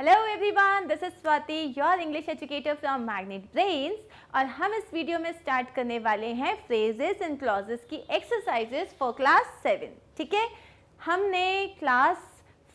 Hello everyone, this is Swati, your English educator from magnet brains. और हम इस video में स्टार्ट करने वाले हैं फ्रेजेस एंड क्लॉजेस की एक्सरसाइजेस फॉर क्लास 7। ठीक है, हमने क्लास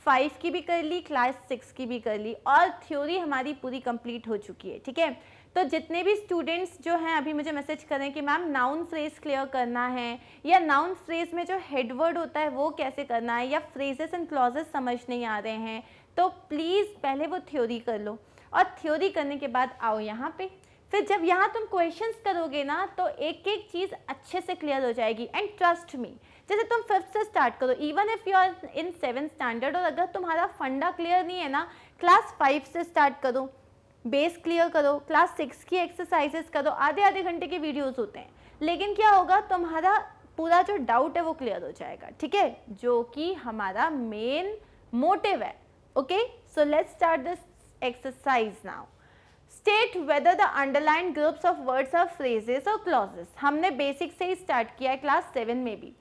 5 की भी कर ली, क्लास 6 की भी कर ली और थ्योरी हमारी पूरी कंप्लीट हो चुकी है। ठीक है, तो जितने भी स्टूडेंट्स जो हैं अभी मुझे मैसेज करें कि मैम नाउन फ्रेज क्लियर करना है या नाउन फ्रेज में जो हेडवर्ड होता है वो कैसे करना है या फ्रेजेस एंड क्लॉजेस समझ नहीं आ रहे हैं, तो प्लीज़ पहले वो थ्योरी कर लो और थ्योरी करने के बाद आओ यहाँ पे। फिर जब यहाँ तुम क्वेश्चंस करोगे ना तो एक एक चीज़ अच्छे से क्लियर हो जाएगी। एंड ट्रस्ट मी, जैसे तुम 5th से स्टार्ट करो, even if you are in 7th standard, और अगर तुम्हारा फंडा क्लियर नहीं है ना, क्लास 5 से स्टार्ट करो, बेस क्लियर करो, क्लास 6 की एक्सरसाइजेस करो, आधे आधे घंटे के वीडियोज़ होते हैं, लेकिन क्या होगा, तुम्हारा पूरा जो डाउट है वो क्लियर हो जाएगा। ठीक है, जो कि हमारा मेन मोटिव है। Okay, so let's start this exercise now. State whether the underlined groups of words are phrases or clauses. हमने बेसिक से ही स्टार्ट किया है क्लास 7 में भी।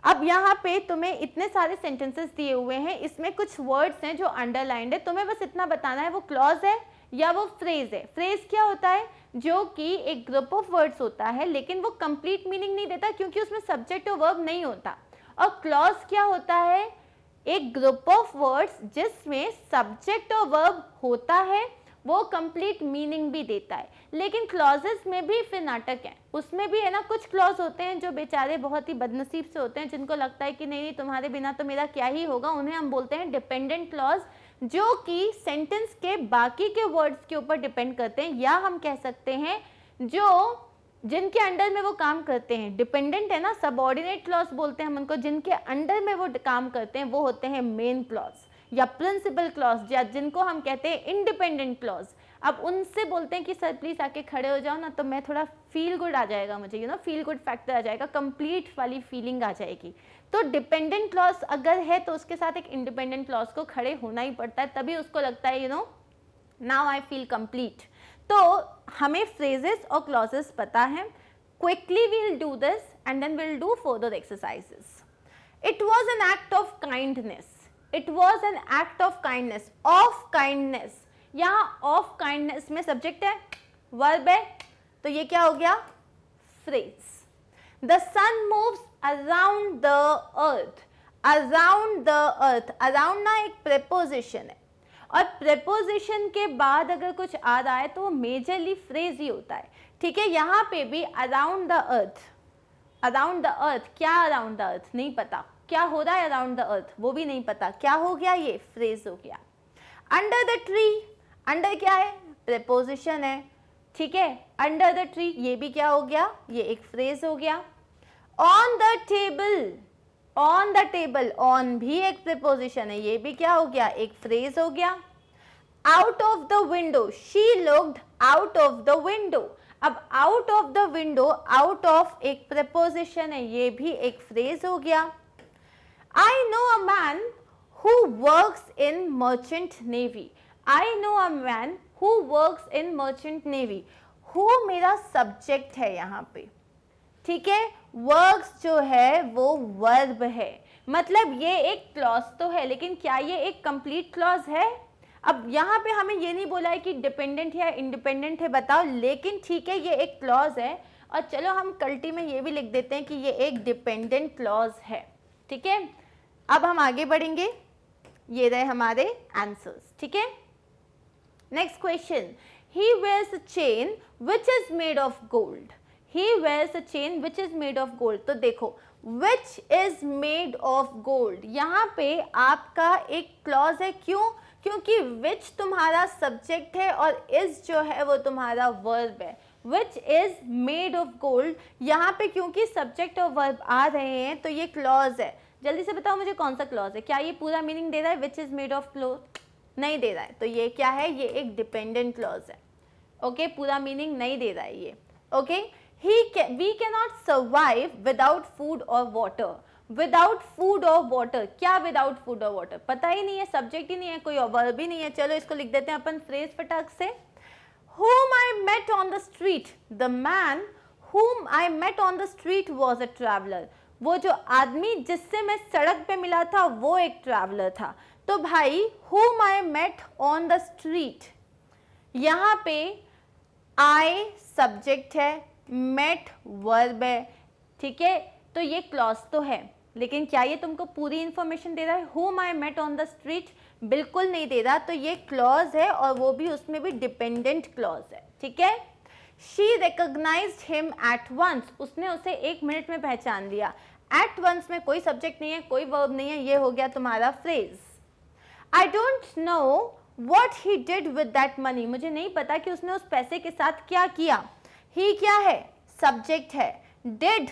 अब यहाँ पे तुम्हें इतने सारे सेंटेंसेस दिए हुए हैं, इसमें कुछ वर्ड्स हैं जो अंडरलाइंड है, तुम्हें बस इतना बताना है वो क्लॉज है या वो फ्रेज है। फ्रेज क्या होता है? जो कि एक ग्रुप ऑफ वर्ड्स होता है लेकिन वो कंप्लीट मीनिंग नहीं देता क्योंकि उसमें सब्जेक्ट और वर्ब नहीं होता। और क्लॉज क्या होता है? एक ग्रुप ऑफ वर्ड्स जिसमें सब्जेक्ट और वर्ब होता है, वो कंप्लीट मीनिंग भी देता है। लेकिन क्लॉजेस में भी फिर नाटक है, उसमें भी है ना, कुछ क्लॉज होते हैं जो बेचारे बहुत ही बदनसीब से होते हैं, जिनको लगता है कि नहीं नहीं तुम्हारे बिना तो मेरा क्या ही होगा, उन्हें हम बोलते हैं डिपेंडेंट क्लॉज, जो कि सेंटेंस के बाकी के वर्ड्स के ऊपर डिपेंड करते हैं, या हम कह सकते हैं जो जिनके अंडर में वो काम करते हैं। डिपेंडेंट है ना, सबऑर्डिनेट क्लॉज बोलते हैं हम उनको, जिनके अंडर में वो काम करते हैं वो होते हैं मेन क्लॉज या प्रिंसिपल क्लॉज, या जिनको हम कहते हैं इंडिपेंडेंट क्लॉज। अब उनसे बोलते हैं कि सर प्लीज आके खड़े हो जाओ ना, तो मैं थोड़ा फील गुड आ जाएगा मुझे, फील गुड फैक्टर आ जाएगा, कंप्लीट वाली फीलिंग आ जाएगी। तो डिपेंडेंट क्लॉज अगर है तो उसके साथ एक इंडिपेंडेंट क्लॉज को खड़े होना ही पड़ता है, तभी उसको लगता है नाउ आई फील कंप्लीट। तो हमें फ्रेजेस और क्लॉजेस पता है। Quickly we'll do this and then we'll do further exercises. It was an act of kindness, it was an act of kindness, of kindness. यहाँ ऑफ काइंडनेस में subject है, verb है, तो ये क्या हो गया? Phrase. The sun moves around the earth, around the earth, around ना एक प्रेपोजिशन है, और प्रेपोजिशन के बाद अगर कुछ आ रहा है तो वो मेजरली फ्रेज ही होता है। ठीक है, यहाँ पे भी around the earth, around the अर्थ, क्या अराउंड द अर्थ नहीं पता, क्या हो रहा है अराउंड द अर्थ वो भी नहीं पता, क्या हो गया? ये फ्रेज हो गया। अंडर द ट्री, अंडर क्या है? प्रेपोजिशन है। ठीक है, अंडर द ट्री, ये भी क्या हो गया? ये एक फ्रेज हो गया। On the table, on the table, on भी एक प्रीपोजिशन है, ये भी क्या हो गया? एक फ्रेज हो गया। Out of the window, she looked out of the window. अब out of the window, out of एक प्रीपोजिशन है, ये भी एक फ्रेज हो गया। I know a man who works in merchant navy, I know a man who works in merchant navy. Who मेरा subject है यहाँ पे। ठीक है, वर्क्स जो है वो वर्ब है, मतलब ये एक क्लॉज तो है, लेकिन क्या ये एक कंप्लीट क्लॉज है? अब यहाँ पे हमें ये नहीं बोला है कि डिपेंडेंट है या इंडिपेंडेंट है, बताओ, लेकिन ठीक है ये एक क्लॉज है। और चलो हम कल्टी में ये भी लिख देते हैं कि ये एक डिपेंडेंट क्लॉज है। ठीक है, अब हम आगे बढ़ेंगे, ये रहे हमारे आंसर्स। ठीक है, next question. He wears a chain which is made of gold, he wears a chain which is made of gold। तो देखो which is made of gold, यहाँ पे आपका एक क्लॉज है, क्यों? क्योंकि which तुम्हारा सब्जेक्ट है और is जो है वो तुम्हारा वर्ब है। which is made of gold, यहाँ पे क्योंकि सब्जेक्ट और वर्ब आ रहे हैं तो ये क्लॉज है। जल्दी से बताओ मुझे कौन सा क्लॉज है? क्या ये पूरा मीनिंग दे रहा है which is made of cloth? नहीं दे रहा है, तो ये क्या है? ये एक डिपेंडेंट क्लॉज है। ओके, पूरा मीनिंग नहीं दे रहा है ये। Okay, we cannot survive without food or water, without food or water। क्या without food or water? पता ही नहीं है, सब्जेक्ट ही नहीं है, कोई वर्ब ही नहीं है। चलो इसको लिख देते हैं अपन फ्रेज फटाक से। whom I met on the street, the man whom I met on the street was a traveler। वो जो आदमी जिससे मैं सड़क पे मिला था वो एक ट्रैवलर था। तो भाई whom I met on the street, यहाँ पे I सब्जेक्ट है, met वर्ब है, ठीक है, तो ये क्लॉज तो है, लेकिन क्या ये तुमको पूरी इंफॉर्मेशन दे रहा है? whom I met on the street बिल्कुल नहीं दे रहा, तो ये क्लॉज है और वो भी उसमें भी डिपेंडेंट क्लॉज है, ठीक है। She recognized him at once, उसने उसे 1 मिनट में पहचान लिया। At once में कोई सब्जेक्ट नहीं है, कोई वर्ब नहीं है, ये हो गया तुम्हारा phrase. I don't know what he did with that money, मुझे नहीं पता कि उसने उस पैसे के साथ क्या किया। He क्या है? सब्जेक्ट है। Did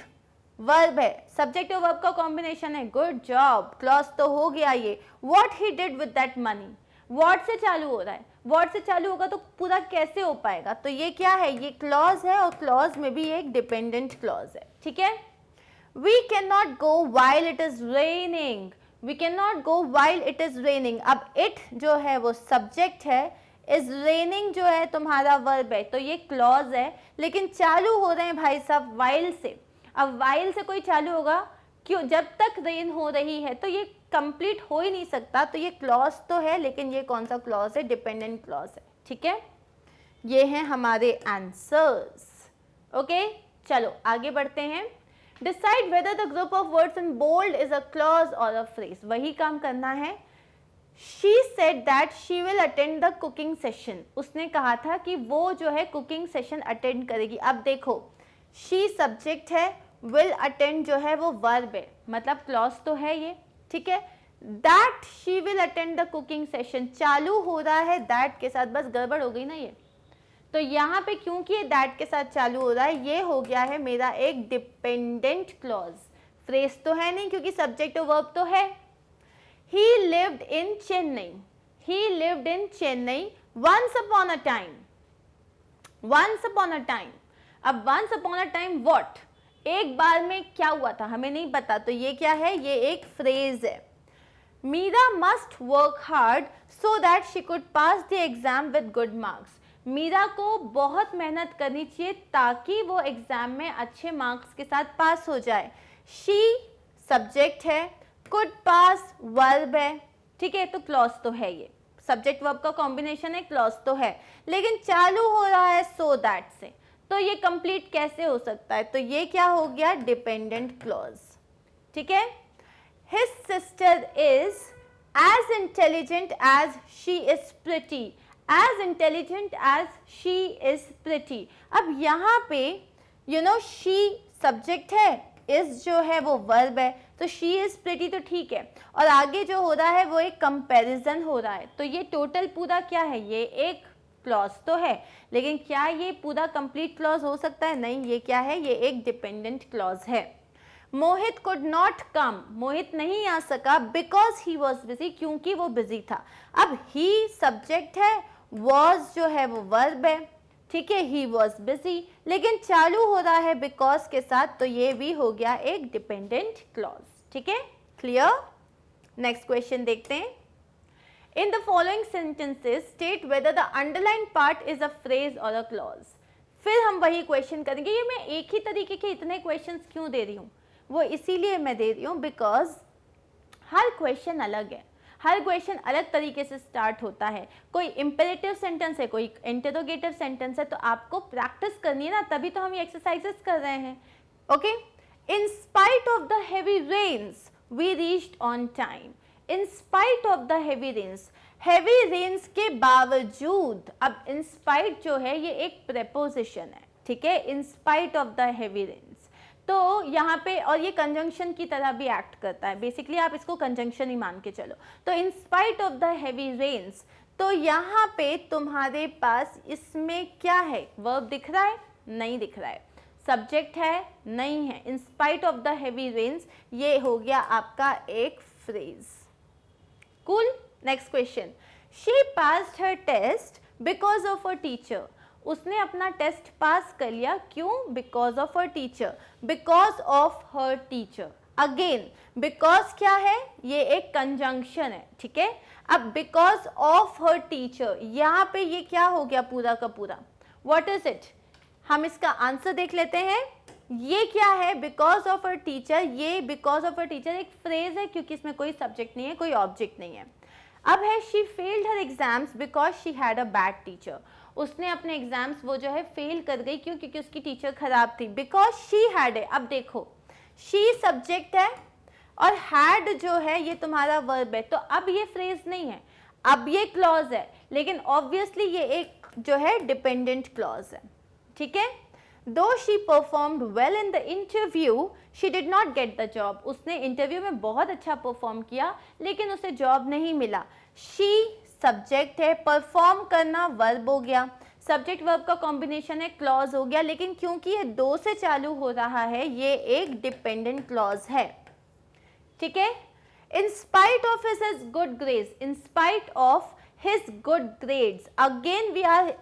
वर्ब है, सब्जेक्ट और वर्ब का कॉम्बिनेशन है। गुड जॉब, क्लॉज तो हो गया ये। What he did with that money, what से चालू हो रहा है, व्हाट से चालू होगा तो पूरा कैसे हो पाएगा, तो ये क्या है? ये क्लॉज है और क्लॉज में भी एक डिपेंडेंट क्लॉज है, ठीक है। We cannot go while it is raining, we cannot go while it is raining, अब it जो है वो सब्जेक्ट है, is raining जो है तुम्हारा वर्ब है, तो ये क्लॉज है, लेकिन चालू हो रहे हैं भाई साहब while से। अब while से कोई चालू होगा क्यों? जब तक रेन हो रही है, तो ये कंप्लीट हो ही नहीं सकता, तो ये क्लॉज तो है, लेकिन ये कौन सा क्लॉज है? डिपेंडेंट क्लॉज है, ठीक है। ये हैं हमारे आंसर्स। ओके, चलो आगे बढ़ते हैं। Decide whether the group of words in bold is a clause और अ फ्रेज, वही काम करना है। She said that she will attend the cooking session, उसने कहा था कि वो जो है कुकिंग सेशन अटेंड करेगी। अब देखो, शी सब्जेक्ट है, विल अटेंड जो है वो वर्ब है, मतलब क्लॉज तो है ये, ठीक है। That she will attend the cooking session चालू हो रहा है दैट के साथ, बस गड़बड़ हो गई ना ये, तो यहाँ पे क्योंकि ये दैट के साथ चालू हो रहा है, ये हो गया है मेरा एक डिपेंडेंट क्लॉज। फ्रेज तो है नहीं क्योंकि सब्जेक्ट और वर्ब तो है। He lived in Chennai, he lived in Chennai once upon a time, once upon a time। अब once upon a time what, एक बार में क्या हुआ था हमें नहीं पता, तो ये क्या है? ये एक फ्रेज है। Meera must work hard so that she could pass the exam with good marks, Meera को बहुत मेहनत करनी चाहिए ताकि वो एग्जाम में अच्छे मार्क्स के साथ पास हो जाए। शी सब्जेक्ट है, कुड पास वर्ब है, ठीक है, तो क्लॉज तो है, ये सब्जेक्ट वर्ब का कॉम्बिनेशन है, क्लॉज तो है, लेकिन चालू हो रहा है सो दैट से, तो ये कंप्लीट कैसे हो सकता है? तो ये क्या हो गया? डिपेंडेंट क्लॉज, ठीक है। His sister is as intelligent as she is pretty, as intelligent as she is pretty। अब यहाँ पे she सब्जेक्ट है, is जो है वो वर्ब है, तो she is pretty तो ठीक है, और आगे जो हो रहा है वो एक कंपैरिजन हो रहा है, तो ये टोटल पूरा क्या है? ये एक क्लॉज तो है, लेकिन क्या ये पूरा कंप्लीट क्लॉज हो सकता है? नहीं, ये क्या है? ये एक डिपेंडेंट क्लॉज है। मोहित कुड नॉट कम, मोहित नहीं आ सका बिकॉज ही वॉज बिजी, क्योंकि वो बिजी था। अब ही सब्जेक्ट है, वॉज जो है वो वर्ब है, ठीक है, ही वॉज बिजी, लेकिन चालू हो रहा है बिकॉज के साथ, तो ये भी हो गया एक डिपेंडेंट क्लॉज, ठीक है। क्लियर? नेक्स्ट क्वेश्चन देखते हैं। In the following sentences, state whether the underlined part is a phrase or a clause। फिर हम वही क्वेश्चन करेंगे। ये मैं एक ही तरीके के इतने क्वेश्चंस क्यों दे रही हूँ? वो इसीलिए मैं दे रही हूँ बिकॉज हर क्वेश्चन अलग है, हर क्वेश्चन अलग तरीके से स्टार्ट होता है। कोई इम्पेरेटिव सेंटेंस है, कोई इंटरोगेटिव सेंटेंस है, तो आपको प्रैक्टिस करनी है ना, तभी तो हम ये एक्सरसाइजेस कर रहे हैं। Okay, in spite of the heavy rains we reached on time. In spite of the heavy rains, heavy rains के बावजूद, अब इन स्पाइट जो है ये एक प्रेपोजिशन है, ठीक है, in spite of the heavy rains, तो यहाँ पे, और ये कंजंक्शन की तरह भी एक्ट करता है, बेसिकली आप इसको कंजंक्शन ही मान के चलो। तो in spite of the heavy rains, तो यहाँ पे तुम्हारे पास इसमें क्या है? वर्ब दिख रहा है? नहीं दिख रहा है। सब्जेक्ट है? नहीं है। In spite of the heavy rains, ये हो गया आपका एक phrase. Cool? Next question. She passed her test because of a teacher. उसने अपना टेस्ट पास कर लिया, क्यों? Because of her teacher, because of her teacher. Again because क्या है? ये एक कंजंक्शन है, ठीक है। अब बिकॉज ऑफ हर टीचर, यहाँ पे ये क्या हो गया पूरा का पूरा? What is it? हम इसका आंसर देख लेते हैं। ये क्या है? Because of her teacher. ये बिकॉज ऑफ हर टीचर एक फ्रेज है, क्योंकि इसमें कोई सब्जेक्ट नहीं है, कोई ऑब्जेक्ट नहीं है। अब है she failed her exams because she had a bad teacher, उसने अपने एग्जाम्स वो जो है फेल कर गई, क्यों? क्योंकि उसकी टीचर खराब थी। बिकॉज शी हैड है, अब देखो शी सब्जेक्ट है और हैड जो है ये तुम्हारा वर्ब है, तो अब ये फ्रेज नहीं है, अब ये क्लॉज है, लेकिन ऑब्वियसली ये एक जो है डिपेंडेंट क्लॉज है, ठीक है। दो she performed well in the interview she did not get the job, उसने इंटरव्यू में बहुत अच्छा परफॉर्म किया लेकिन उसे जॉब नहीं मिला। शी सब्जेक्ट है, परफॉर्म करना वर्ब हो गया, सब्जेक्ट वर्ब का कॉम्बिनेशन है, क्लॉज हो गया, लेकिन क्योंकि ये दो से चालू हो रहा है ये एक डिपेंडेंट क्लॉज है, ठीक है। In spite of his good grades, in spite of his good grades, again we are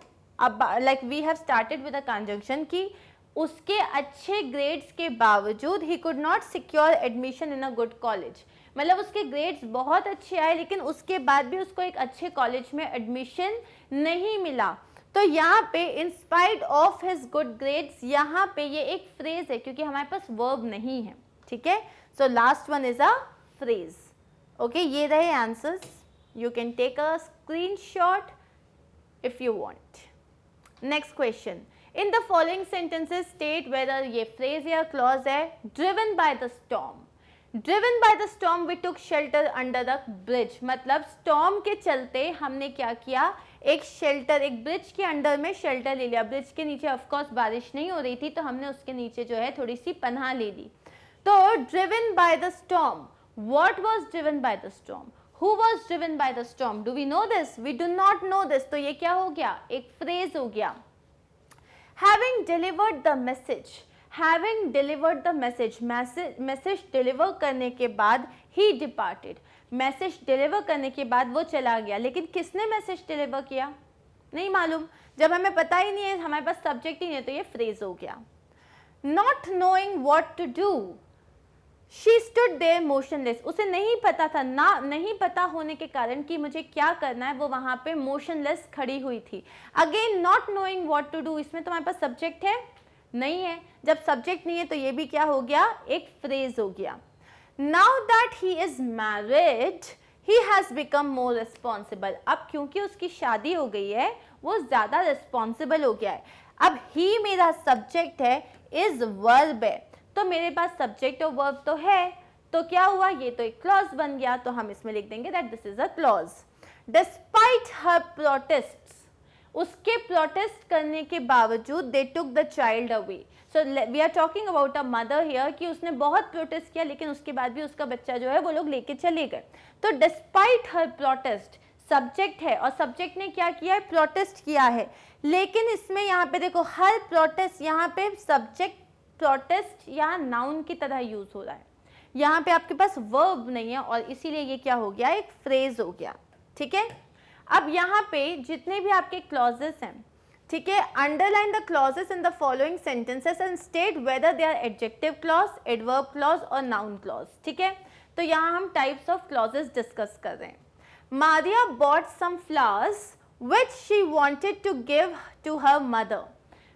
like we have started with a conjunction कि उसके अच्छे ग्रेड्स के बावजूद he could not secure admission in a good college, मतलब उसके grades बहुत अच्छे आए लेकिन उसके बाद भी उसको एक अच्छे कॉलेज में एडमिशन नहीं मिला। तो यहाँ पे इन spite of his good grades, यहाँ पे ये एक फ्रेज है क्योंकि हमारे पास वर्ब नहीं है, ठीक है। So last one is a phrase, okay. ये रहे answers, you can take a screenshot if you want. Next question, in the following sentences state whether, ये फ्रेज या क्लॉज है। Driven by the storm, driven by the storm we took shelter under the bridge, मतलब storm के चलते हमने क्या किया, एक शेल्टर, एक ब्रिज के अंडर में शेल्टर ले लिया। ब्रिज के नीचे ऑफकोर्स बारिश नहीं हो रही थी तो हमने उसके नीचे जो है थोड़ी सी पनाह ले ली। तो driven by the storm, what was driven by the storm, who was driven by the storm, do we know this, we do not know this, तो ये क्या हो गया, एक फ्रेज हो गया। Having delivered the message, having delivered the message, message deliver करने के बाद ही डिपार्टेड, मैसेज डिलीवर करने के बाद वो चला गया, लेकिन किसने मैसेज डिलीवर किया नहीं मालूम, जब हमें पता ही नहीं है, हमारे पास सब्जेक्ट ही नहीं है, तो ये फ्रेज हो गया। Not knowing what to do, she stood there motionless, उसे नहीं पता था, ना नहीं पता होने के कारण कि मुझे क्या करना है, वो वहां पे मोशनलेस खड़ी हुई थी। Again not knowing what to do, इसमें तो हमारे पास सब्जेक्ट है नहीं है, जब सब्जेक्ट नहीं है तो ये भी क्या हो गया, एक फ्रेज हो गया। Now that he is married he has become more responsible, अब क्योंकि उसकी शादी हो गई है वो ज्यादा रिस्पॉन्सिबल हो गया है। अब ही मेरा सब्जेक्ट है, इज वर्ब है, तो मेरे पास सब्जेक्ट और वर्ब तो है, तो क्या हुआ, ये तो एक क्लॉज बन गया, तो हम इसमें लिख देंगे that this is a clause. Despite her protest, उसके प्रोटेस्ट करने के बावजूद they took the child away, so we are talking about a mother here कि उसने बहुत प्रोटेस्ट किया लेकिन उसके बाद भी उसका बच्चा जो है वो लोग लेके चले गए। तो डिस्पाइट हर प्रोटेस्ट सब्जेक्ट है और सब्जेक्ट ने क्या किया है, प्रोटेस्ट किया है, लेकिन इसमें यहाँ पे देखो हर प्रोटेस्ट, यहाँ पे सब्जेक्ट प्रोटेस्ट यहाँ नाउन की तरह यूज हो रहा है, यहाँ पे आपके पास वर्ब नहीं है और इसीलिए ये क्या हो गया, एक फ्रेज हो गया, ठीक है। अब यहाँ पे जितने भी आपके क्लॉजेस हैं, ठीक है, underline the clauses in the following sentences and state whether they are adjective clause, adverb clause और नाउन क्लॉज, ठीक है। तो यहाँ हम टाइप्स ऑफ क्लॉजेस डिस्कस कर रहे हैं। Maria bought some flowers which she wanted to give to her mother,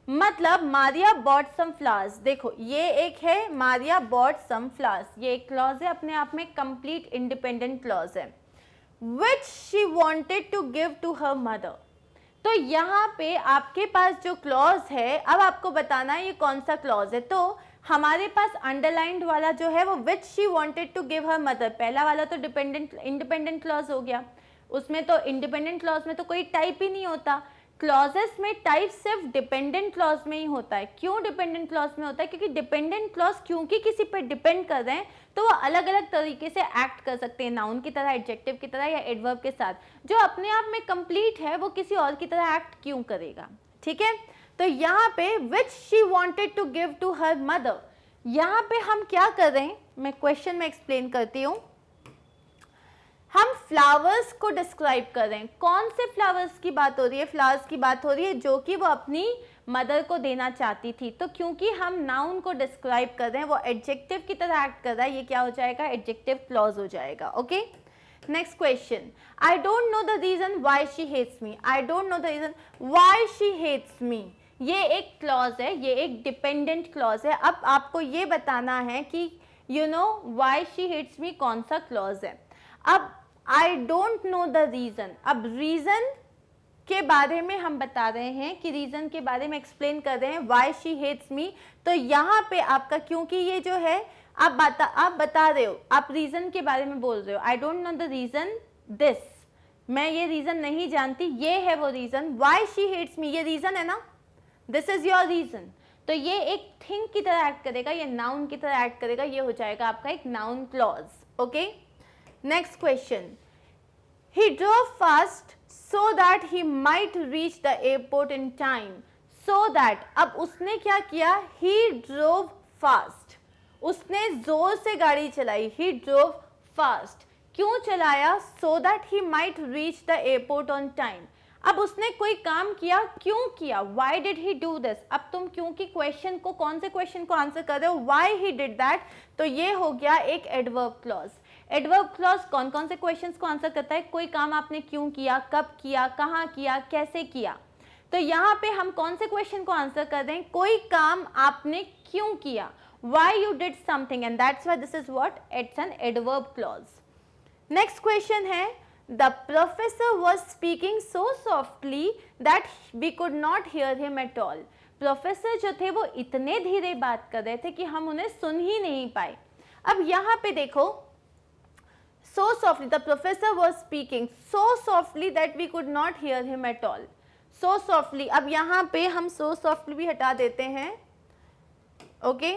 मतलब मारिया बॉट सम फ्लावर्स, देखो ये एक है मारिया बॉट सम फ्लावर्स, ये एक क्लॉज है, अपने आप में कंप्लीट इंडिपेंडेंट क्लॉज है। which she wanted to give to her mother, तो यहाँ पे आपके पास जो क्लॉज है, अब आपको बताना है ये कौन सा क्लॉज है। तो हमारे पास अंडरलाइंड वाला जो है वो which she wanted to give her mother, पहला वाला तो इंडिपेंडेंट क्लॉज हो गया, उसमें तो इंडिपेंडेंट क्लॉज में तो कोई टाइप ही नहीं होता। क्लॉजेस में टाइप सिर्फ डिपेंडेंट क्लॉज में ही होता है। क्यों डिपेंडेंट क्लॉज में होता है, क्योंकि डिपेंडेंट क्लॉज क्योंकि किसी पे डिपेंड कर रहे हैं तो वो अलग अलग तरीके से एक्ट कर सकते हैं, नाउन की तरह, एडजेक्टिव की तरह या एडवर्ब के साथ। जो अपने आप में कंप्लीट है वो किसी और की तरह एक्ट क्यों करेगा, ठीक है। तो यहाँ पे which she wanted to give to her mother, यहाँ पे हम क्या कर रहे हैं, मैं क्वेश्चन में एक्सप्लेन करती हूँ। हम फ्लावर्स को डिस्क्राइब कर रहे हैं, कौन से फ्लावर्स की बात हो रही है, फ्लावर्स की बात हो रही है जो कि वो अपनी मदर को देना चाहती थी। तो क्योंकि हम नाउन को डिस्क्राइब कर रहे हैं, वो एडजेक्टिव की तरह एक्ट कर रहा है, ये क्या हो जाएगा, एडजेक्टिव क्लॉज हो जाएगा, okay. Next question, I don't know the reason why she hates me, I don't know the reason why she hates me, ये एक क्लॉज है, ये एक डिपेंडेंट क्लॉज है। अब आपको ये बताना है कि you know why she hates me कौन सा क्लॉज है। अब I don't know the reason. अब रीजन के बारे में हम बता रहे हैं कि रीजन के बारे में एक्सप्लेन कर रहे हैं, व्हाई शी हेट्स मी। तो यहाँ पे आपका क्योंकि ये जो है आप बता रहे हो, आप रीजन के बारे में बोल रहे हो। I don't know the reason this, मैं ये रीजन नहीं जानती, ये है वो reason. Why she hates me, ये रीजन है ना, दिस इज योर रीजन। तो ये एक थिंग की तरह एक्ट करेगा, ये नाउन की तरह एक्ट करेगा, ये हो जाएगा आपका एक noun clause. Okay, next question. He drove fast so that he might reach the airport in time, so that, अब उसने क्या किया, he drove fast, उसने जोर से गाड़ी चलाई, he drove fast, क्यों चलाया, so that he might reach the airport on time। अब उसने कोई काम किया, क्यों किया, why did he do this। अब तुम क्योंकि क्वेश्चन को, कौन से क्वेश्चन को आंसर कर रहे हो, why he did that, तो ये हो गया एक एडवर्ब क्लॉज। एडवर्ब क्लॉज कौन कौन से क्वेश्चंस को आंसर करता है, कोई काम आपने क्यों किया, कब किया, कहाँ किया, कैसे किया। तो यहाँ पे हम कौन से क्वेश्चन को आंसर कर रहे हैं, कोई काम आपने क्यों किया, why you did something, and that's why this is what, it's an adverb clause। Next question है, the professor was speaking so softly that we could not hear him at all। Professor जो थे वो इतने धीरे बात कर रहे थे कि हम उन्हें सुन ही नहीं पाए। अब यहाँ पे देखो, so softly, the professor was speaking so softly that we could not hear him at all। so softly, अब यहाँ पे हम so softly भी हटा देते हैं, okay,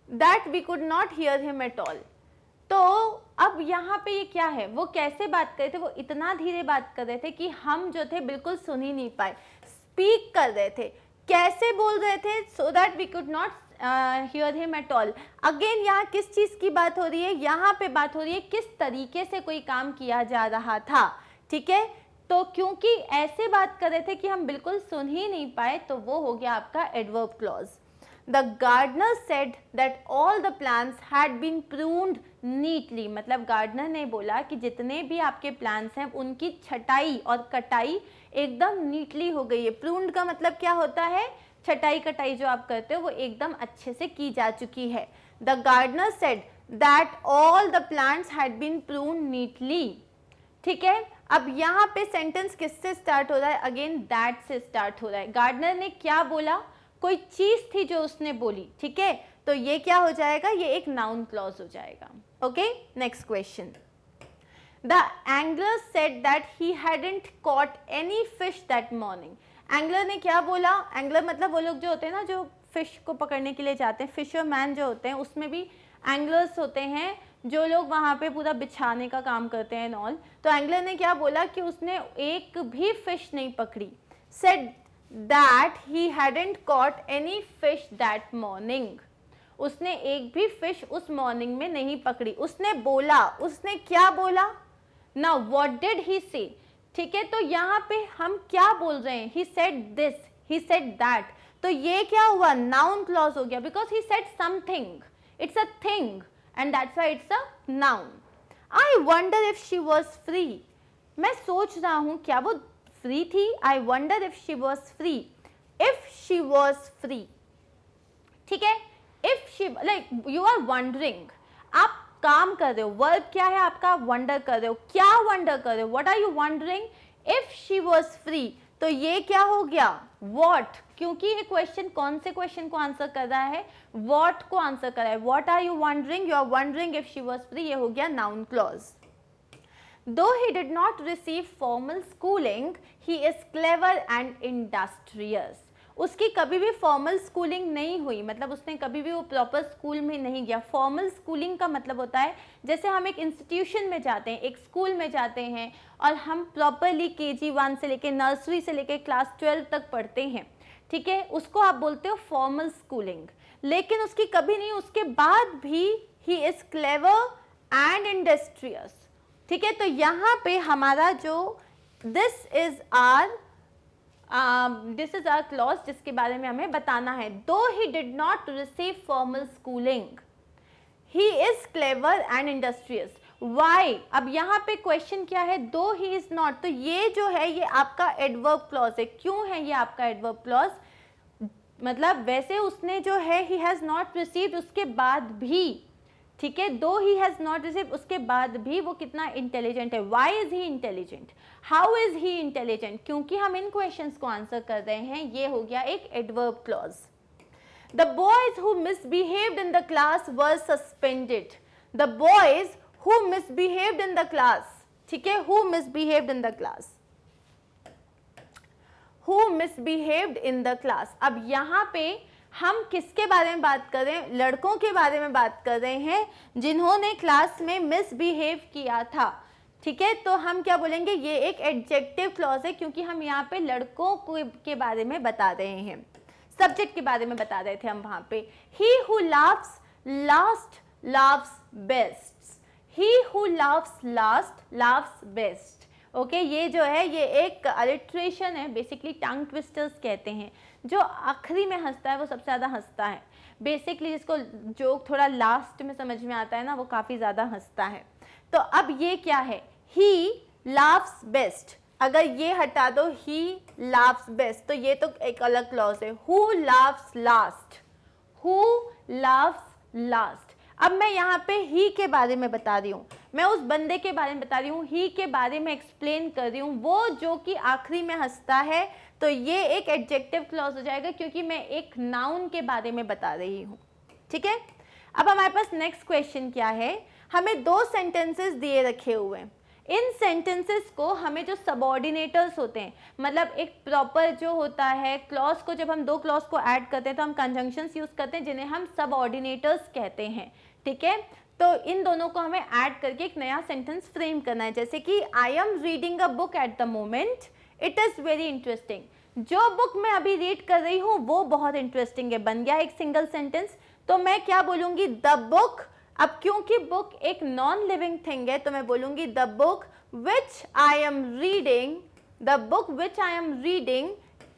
that we could not hear him at all। तो अब यहाँ पे ये क्या है, वो कैसे बात कर रहे थे, वो इतना धीरे बात कर रहे थे कि हम जो थे बिल्कुल सुन ही नहीं पाए। स्पीक कर रहे थे, कैसे बोल रहे थे, so that we could not hear him at all। Again यहाँ किस चीज की बात हो रही है, यहाँ पे बात हो रही है किस तरीके से कोई काम किया जा रहा था। ठीक है, तो क्योंकि ऐसे बात कर रहे थे कि हम बिल्कुल सुन ही नहीं पाए, तो वो हो गया आपका adverb clause. The gardener said that all the plants had been pruned neatly, मतलब गार्डनर ने बोला कि जितने भी आपके प्लांट्स हैं उनकी छटाई और कटाई एकदम नीटली हो गई है। प्रून्ड का मतलब क्या होता है, छटाई कटाई जो आप करते हो वो एकदम अच्छे से की जा चुकी है। The gardener said that all the plants had been pruned neatly. ठीक है, अब यहाँ पे सेंटेंस किससे स्टार्ट हो रहा है, अगेन दैट से स्टार्ट हो रहा है। गार्डनर ने क्या बोला, कोई चीज थी जो उसने बोली। ठीक है, तो ये क्या हो जाएगा, ये एक नाउन क्लॉज हो जाएगा। Okay, next question. The angler said that he hadn't caught any fish that morning. Angler ने क्या बोला, एंगलर मतलब वो लोग जो होते हैं ना जो फिश को पकड़ने के लिए जाते हैं, फिशरमैन जो होते हैं, उसमें भी एंगलर्स होते हैं जो लोग वहाँ पे पूरा बिछाने का काम करते हैं ऑल। तो एंगलर ने क्या बोला कि उसने एक भी फिश नहीं पकड़ी। Said that he hadn't caught any fish that morning. उसने एक भी फिश उस मॉर्निंग में नहीं पकड़ी। उसने बोला, उसने क्या बोला, नाउ व्हाट डिड ही से। ठीक है, तो यहाँ पे हम क्या बोल रहे हैं, he said this, he said that, तो ये क्या हुआ, नाउन क्लॉज हो गया, because he said something, it's a thing and that's why it's a noun. I wonder if she was free. मैं सोच रहा हूँ क्या वो फ्री थी। I wonder if she was free, if she was free. ठीक है, if she, like you are wondering, आप काम कर रहे हो, वर्ब क्या है आपका, वंडर कर रहे हो। क्या वंडर कर रहे हो, what are you wondering, if she was free, तो ये क्या हो गया, व्हाट, क्योंकि ये क्वेश्चन कौन से क्वेश्चन को आंसर कर रहा है, व्हाट को आंसर कर रहा है। What are you wondering, you are wondering if she was free, ये हो गया noun clause. Though he did not receive formal schooling, he is clever and industrious। उसकी कभी भी फॉर्मल स्कूलिंग नहीं हुई, मतलब उसने कभी भी वो प्रॉपर स्कूल में नहीं गया। फॉर्मल स्कूलिंग का मतलब होता है जैसे हम एक इंस्टीट्यूशन में जाते हैं, एक स्कूल में जाते हैं और हम प्रॉपरली KG 1 से लेके नर्सरी से लेके क्लास 12 तक पढ़ते हैं। ठीक है, उसको आप बोलते हो फॉर्मल स्कूलिंग। लेकिन उसकी कभी नहीं, उसके बाद भी ही इज क्लेवर एंड इंडस्ट्रियस। ठीक है, तो यहाँ पे हमारा जो दिस इज आर क्लॉज जिसके बारे में हमें बताना है। Though he did not receive formal schooling, he is clever and industrious. Why, अब यहाँ पे क्वेश्चन क्या है, दो ही इज नॉट, तो ये जो है ये आपका एडवर्ब क्लॉज है। क्यों है ये आपका एडवर्ब क्लॉज, मतलब वैसे उसने जो है ही हैज नॉट रिसीव्ड, उसके बाद भी ठीक है, though he has not receive, उसके बाद भी वो कितना इंटेलिजेंट है। Why is he intelligent, how is he intelligent, क्योंकि हम इन क्वेश्चंस को आंसर कर रहे हैं। ये हो गया एक adverb clause. The boys who misbehaved in the class were suspended. The boys who misbehaved in the class, ठीक है, who misbehaved in the class, who misbehaved in the class. अब यहाँ पे हम किसके बारे में बात कर रहे हैं? लड़कों के बारे में बात कर रहे हैं जिन्होंने क्लास में मिसबिहेव किया था, ठीक है। तो हम क्या बोलेंगे, ये एक एडजेक्टिव क्लॉज है, क्योंकि हम यहाँ पे लड़कों के बारे में बता रहे हैं, सब्जेक्ट के बारे में बता रहे थे हम वहां पे। He who laughs last laughs best, he who laughs last laughs best. Okay, ये जो है ये एक अलिट्रेशन है, बेसिकली टंग ट्विस्टर्स कहते हैं। जो आखिरी में हंसता है वो सबसे ज़्यादा हंसता है, बेसिकली जिसको जोक थोड़ा लास्ट में समझ में आता है ना, वो काफ़ी ज़्यादा हंसता है। तो अब ये क्या है, ही लाफ्स बेस्ट, अगर ये हटा दो ही लाफ्स बेस्ट, तो ये तो एक अलग क्लॉज है। Who laughs last, who laughs last. अब मैं यहाँ पे ही के बारे में बता रही हूँ, मैं उस बंदे के बारे में बता रही हूँ, ही के बारे में एक्सप्लेन कर रही हूँ, वो जो कि आखिरी में हंसता है। तो ये एक एडजेक्टिव क्लॉज हो जाएगा, क्योंकि मैं एक नाउन के बारे में बता रही हूँ, ठीक है। अब हमारे पास नेक्स्ट क्वेश्चन क्या है, हमें दो सेंटेंसेस दिए रखे हुए हैं। इन सेंटेंसेस को हमें जो सबऑर्डिनेटर्स होते हैं, मतलब एक प्रॉपर जो होता है क्लॉज को, जब हम दो क्लॉज को ऐड करते हैं तो हम कंजंक्शंस यूज करते हैं जिन्हें हम सबऑर्डिनेटर्स कहते हैं, ठीक है। तो इन दोनों को हमें ऐड करके एक नया सेंटेंस फ्रेम करना है, जैसे कि I am reading a book at the moment, it is very interesting. जो बुक मैं अभी रीड कर रही हूँ वो बहुत इंटरेस्टिंग है, बन गया एक सिंगल सेंटेंस। तो मैं क्या बोलूँगी, द बुक। अब क्योंकि बुक एक नॉन लिविंग थिंग है, तो मैं बोलूँगी the book which I am reading, the book which I am reading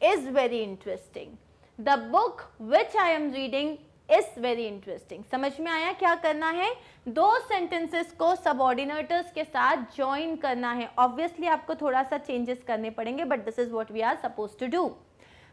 is very interesting, the book which I am reading is very interesting. समझ में आया क्या करना है, दो सेंटेंसेस को सबऑर्डिनेटर्स के साथ ज्वाइन करना है। ऑब्वियसली आपको थोड़ा सा चेंजेस करने पड़ेंगे, but this is what we are suppose to do.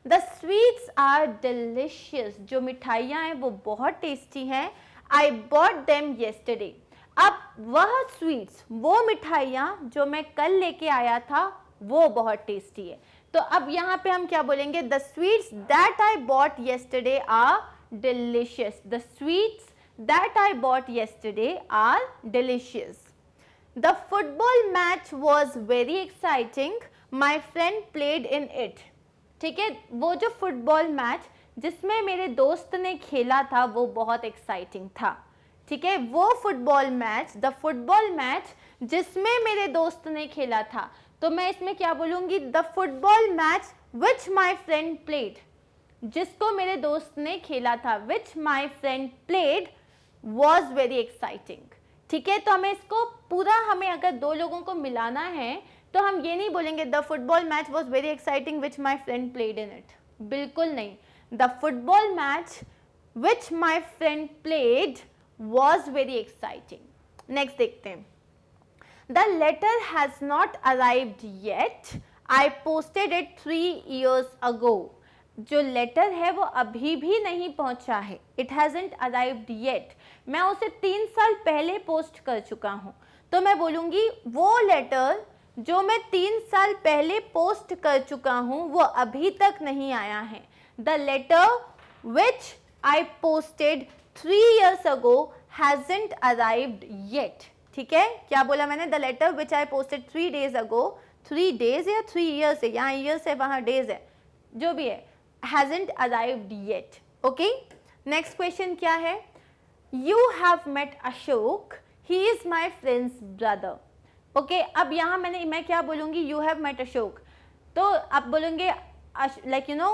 The sweets are delicious, जो मिठाइयाँ हैं वो बहुत टेस्टी हैं। आई बॉट देम येस्टरडे, अब वह स्वीट्स, वो मिठाइयाँ जो मैं कल लेके आया था वो बहुत टेस्टी है। तो अब यहाँ पे हम क्या बोलेंगे, the sweets that I bought yesterday are delicious, the sweets that I bought yesterday are delicious. The football match was very exciting, my friend played in it. ठीक है, वो जो फुटबॉल मैच जिसमें मेरे दोस्त ने खेला था वो बहुत एक्साइटिंग था, ठीक है। वो football match, the football match जिसमें मेरे दोस्त ने खेला था, तो मैं इसमें क्या बोलूँगी, the football match which my friend played, जिसको मेरे दोस्त ने खेला था, which my friend played was very exciting, ठीक है। तो हमें इसको पूरा, हमें अगर दो लोगों को मिलाना है तो हम ये नहीं बोलेंगे the football match was very exciting which my friend played in it, बिल्कुल नहीं। The football match which my friend played was very exciting. Next देखते हैं, the letter has not arrived yet, I posted it 3 years ago। जो letter है वो अभी भी नहीं पहुंचा है, इट हैजंट अराइव्ड येट, मैं उसे 3 साल पहले पोस्ट कर चुका हूं। तो मैं बोलूँगी वो लेटर जो मैं 3 साल पहले पोस्ट कर चुका हूं वो अभी तक नहीं आया है। The letter which I posted 3 years ago hasn't arrived yet, ठीक है। क्या बोला मैंने, the letter which I posted 3 days ago, 3 days या 3 years है, यहाँ years है वहाँ days है, जो भी है, hasn't arrived yet. Okay, next question क्या है, you have met Ashok, he is my friend's brother. Okay, अब यहाँ मैं क्या बोलूँगी, you have met Ashok, तो आप बोलेंगे like you know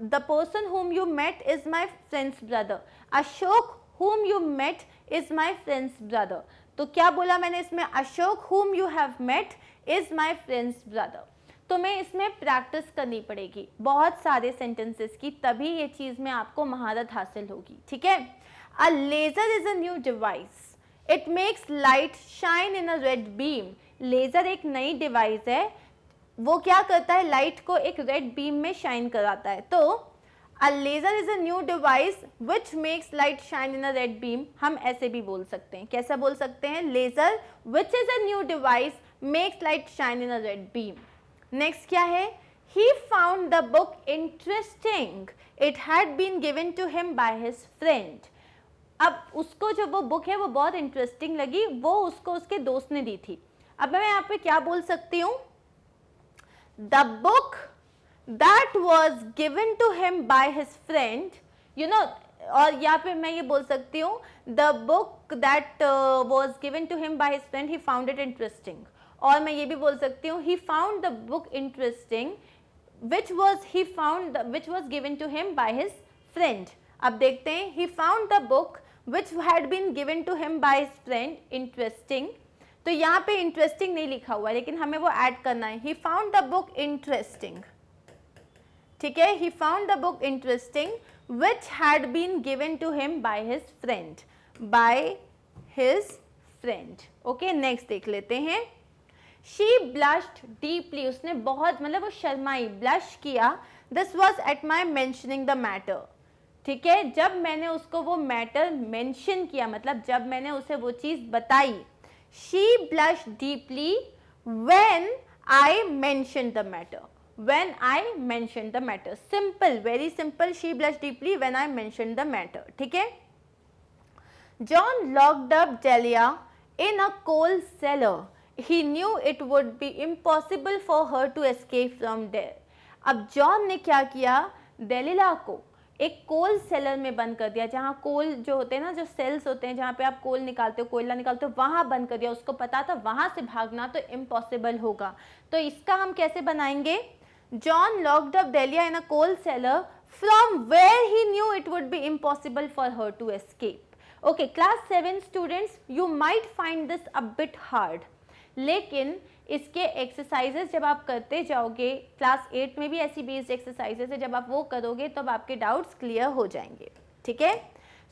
the person whom you met is my friend's brother, Ashok whom you met is my friend's brother। तो क्या बोला मैंने इसमें, Ashok whom you have met is my friend's brother। तो मैं इसमें प्रैक्टिस करनी पड़ेगी बहुत सारे सेंटेंसेस की, तभी ये चीज़ में आपको महारत हासिल होगी, ठीक है। A laser is a new device, it makes light shine in a red beam. Laser एक नई डिवाइस है, वो क्या करता है, लाइट को एक रेड बीम में शाइन कराता है। तो A laser is a new device which makes light shine in a red beam. हम ऐसे भी बोल सकते हैं, कैसा बोल सकते हैं? Laser which is a new device makes light shine in a red beam. Next क्या है? He found the book interesting. It had been given to him by his friend. अब उसको जो वो बुक है वो बहुत इंटरेस्टिंग लगी, वो उसको उसके दोस्त ने दी थी. अब मैं यहाँ पे क्या बोल सकती हूँ? The book that was given to him by his friend, you know, और यहाँ पे मैं ये बोल सकती हूँ the book that was given to him by his friend, he found it interesting. और मैं ये भी बोल सकती हूँ he found the book interesting which was given to him by his friend. अब देखते हैं he found the book which had been given to him by his friend interesting. तो यहाँ पे इंटरेस्टिंग नहीं लिखा हुआ है, लेकिन हमें वो ऐड करना है. he found the book interesting. ठीक है, he found the book interesting which had been given to him by his friend. Okay, next देख लेते हैं. She blushed deeply. उसने बहुत मतलब वो शर्माई, blush किया. This was at my mentioning the matter. ठीक है, जब मैंने उसको वो मैटर मेंशन किया, मतलब जब मैंने उसे वो चीज़ बताई. She blushed deeply when I mentioned the matter. When I mentioned the matter. Simple, very simple. She blushed deeply when I mentioned the matter. ठीक है. John locked up Delia in a coal cellar. He knew it would be impossible for her to escape from there. अब John ने क्या किया? डेलिला को एक कोल seller में बंद कर दिया, जहाँ कोल जो होते हैं ना, जो सेल्स होते हैं जहाँ पे आप कोल निकालते हो, कोयला निकालते हो, वहाँ बंद कर दिया. उसको पता था वहाँ से भागना तो इम्पॉसिबल होगा. तो इसका हम कैसे बनाएंगे? John locked up Delia in a coal cellar from where he knew it would be impossible for her to escape. Okay, class 7 students, you might find this a bit hard. लेकिन इसके exercises जब आप करते जाओगे, class 8 में भी ऐसी based exercises है, जब आप वो करोगे तब आपके डाउट्स क्लियर हो जाएंगे. ठीक है.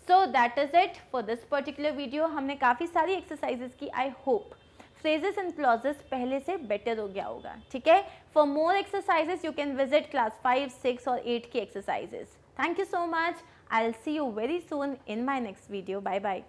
So that is it for this particular video. हमने काफ़ी सारी एक्सरसाइजेस की. I hope phrases and clauses पहले से बेटर हो गया होगा. ठीक है. For more exercises you can visit class 5, 6 और 8 की exercises. Thank you so much. I will see you very soon in my next video. Bye bye.